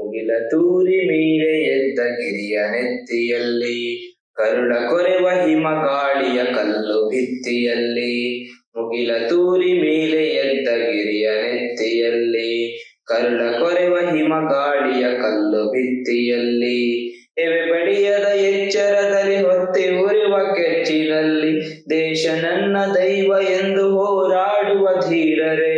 ಮುಗಿಲ ತೂರಿ ಮೇಲೆ ಎದ್ದ ಗಿರಿಯ ನೆತ್ತಿಯಲ್ಲಿ ಕರುಳ ಕೊರೆವ ಹಿಮಗಾಳಿಯ ಕಲ್ಲು ಭಿತ್ತಿಯಲ್ಲಿ ಮುಗಿಲ ತೂರಿ ಮೇಲೆ ಎದ್ದ ಗಿರಿಯ ನೆತ್ತಿಯಲ್ಲಿ ಕರುಳ ಕೊರೆವ ಹಿಮಗಾಳಿಯ ಕಲ್ಲು ಭಿತ್ತಿಯಲ್ಲಿ ಎವೆ ಬಡಿಯದ ಎಚ್ಚರದಲ್ಲಿ ಹೊತ್ತಿ ಉರಿವ ಕೆಚ್ಚಿನಲ್ಲಿ ದೇಶ ನನ್ನ ದೈವ ಎಂದು ಹೋರಾಡುವ ಧೀರರೇ.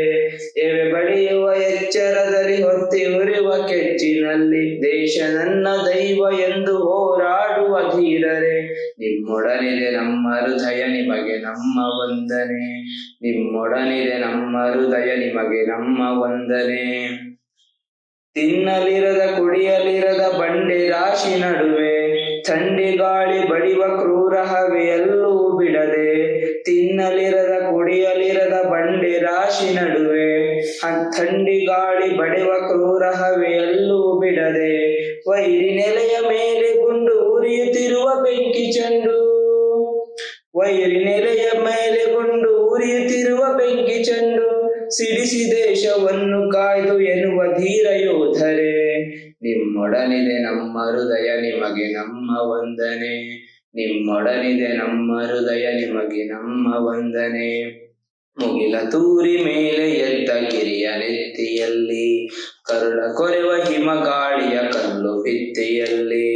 ಎವೆ ಬಡಿಯುವ ಎಚ್ಚರದಲ್ಲಿ ಹೊತ್ತಿ ಉರಿವ ಕೆಚ್ಚಿನಲ್ಲಿ ದೇಶ ನನ್ನ ದೈವ ಎಂದು ಹೋರಾಡುವ ಧೀರರೇ. ನಿಮ್ಮೊಡನಿದೆ ನಮ್ಮ ಹೃದಯ ನಿಮಗೆ ನಮ್ಮ ವಂದನೆ. ನಿಮ್ಮೊಡನಿದೆ ನಮ್ಮ ಹೃದಯ ನಿಮಗೆ ನಮ್ಮ ವಂದನೆ. ತಿನ್ನಲಿರದ ಕುಡಿಯಲಿರದ ಬಂಡೆ ರಾಶಿ ನಡುವೆ ಥಂಡಿ ಗಾಳಿ ಬಡಿವ ಕ್ರೂರ ಹವೆಯಲ್ಲೂ ಬಿಡದೆ. ತಿನ್ನಲಿರದ ಕುಡಿಯಲಿರದ ಬಂಡೆ ರಾಶಿ ನಡುವೆ ಥಂಡಿ ಗಾಳಿ ಬಡಿವ ಕ್ರೂರ ಹವೆಯಲ್ಲೂ ಬಿಡದೆ. ವೈರಿ ನೆಲೆಯ ಮೇಲೆ ಗುಂಡು ಉರಿಯುತ್ತಿರುವ ಬೆಂಕಿ ಚೆಂಡು. ವೈರಿ ನೆಲೆಯ ಮೇಲೆ ಗುಂಡು ಉರಿಯುತ್ತಿರುವ ಬೆಂಕಿ ಚೆಂಡು ಸಿಡಿಸಿ ದೇಶವನ್ನು ಕಾಯ್ದು ಎನ್ನುವ ಧೀರ ಯೋಧರೇ. ನಿಮ್ಮೊಡನಿದೆ ನಮ್ಮ ಹೃದಯ ನಿಮಗೆ ನಮ್ಮ ವಂದನೆ. ನಿಮ್ಮೊಡನಿದೆ ನಮ್ಮ ಹೃದಯ ನಿಮಗೆ ನಮ್ಮ ವಂದನೆ. ಮುಗಿಲ ತೂರಿ ಮೇಲೆ ಎದ್ದ ಗಿರಿಯ ನೆತ್ತಿಯಲ್ಲಿ ಕರುಳ ಕೊರೆವ ಹಿಮಗಾಳಿಯ ಕಲ್ಲು ಭಿತ್ತಿಯಲ್ಲಿ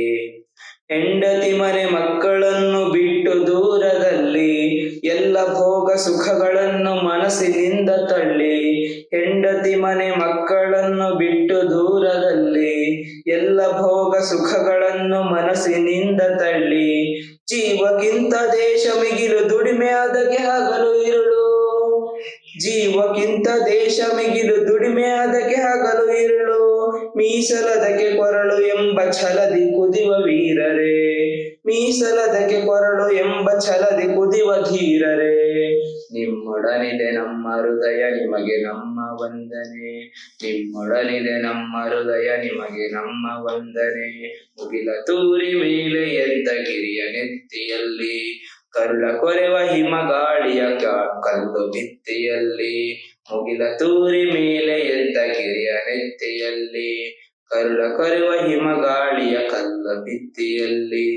ಹೆಂಡತಿ ಮನೆ ಮಕ್ಕಳನ್ನು ಬಿಟ್ಟು ದೂರದಲ್ಲಿ ಎಲ್ಲ ಭೋಗ ಸುಖಗಳನ್ನು ಮನಸ್ಸಿನಿಂದ ತಳ್ಳಿ. ಹೆಂಡತಿ ಮನೆ ಮಕ್ಕಳನ್ನು ಬಿಟ್ಟು ದೂರದಲ್ಲಿ ಎಲ್ಲ ಭೋಗ ಸುಖಗಳನ್ನು ಮನಸ್ಸಿನಿಂದ ತಳ್ಳಿ. ಜೀವಕ್ಕಿಂತ ದೇಶ ಮಿಗಿಲು ದುಡಿಮೆ ಅದಕ್ಕೆ ಹಗಲು ಇರುಳು. ಜೀವಕ್ಕಿಂತ ದೇಶ ಮಿಗಿಲು ದುಡಿಮೆ ಅದಕ್ಕೆ ಹಗಲು ಇರುಳು. ಮೀಸಲದಕ್ಕೆ ಕೊರಳು ಎಂಬ ಛಲದಿ ಕುದಿವ ವೀರರೇ. ಮೀಸಲದಕ್ಕೆ ಕೊರಳು ಎಂಬ ಛಲದಿ ಕುದಿವ ಧೀರರೇ. ನಿಮ್ಮೊಡನಿದೆ ನಮ್ಮ ಹೃದಯ ನಿಮಗೆ ನಮ್ಮ ವಂದನೆ. ನಿಮ್ಮೊಡನಿದೆ ನಮ್ಮ ಹೃದಯ ನಿಮಗೆ ನಮ್ಮ ವಂದನೆ. ಮುಗಿಲ ತೂರಿ ಮೇಲೆ ಎದ್ದ ಗಿರಿಯ ನೆತ್ತಿಯಲ್ಲಿ ಕರುಳ ಕೊರೆವ ಹಿಮಗಾಳಿಯ ಕಲ್ಲು ಭಿತ್ತಿಯಲ್ಲಿ ಮುಗಿಲ ತೂರಿ ಮೇಲೆ ಎದ್ದ ಗಿರಿಯ ನೆತ್ತಿಯಲ್ಲಿ ಕರುಳ ಕೊರೆವ ಹಿಮಗಾಳಿಯ ಕಲ್ಲು ಭಿತ್ತಿಯಲ್ಲಿ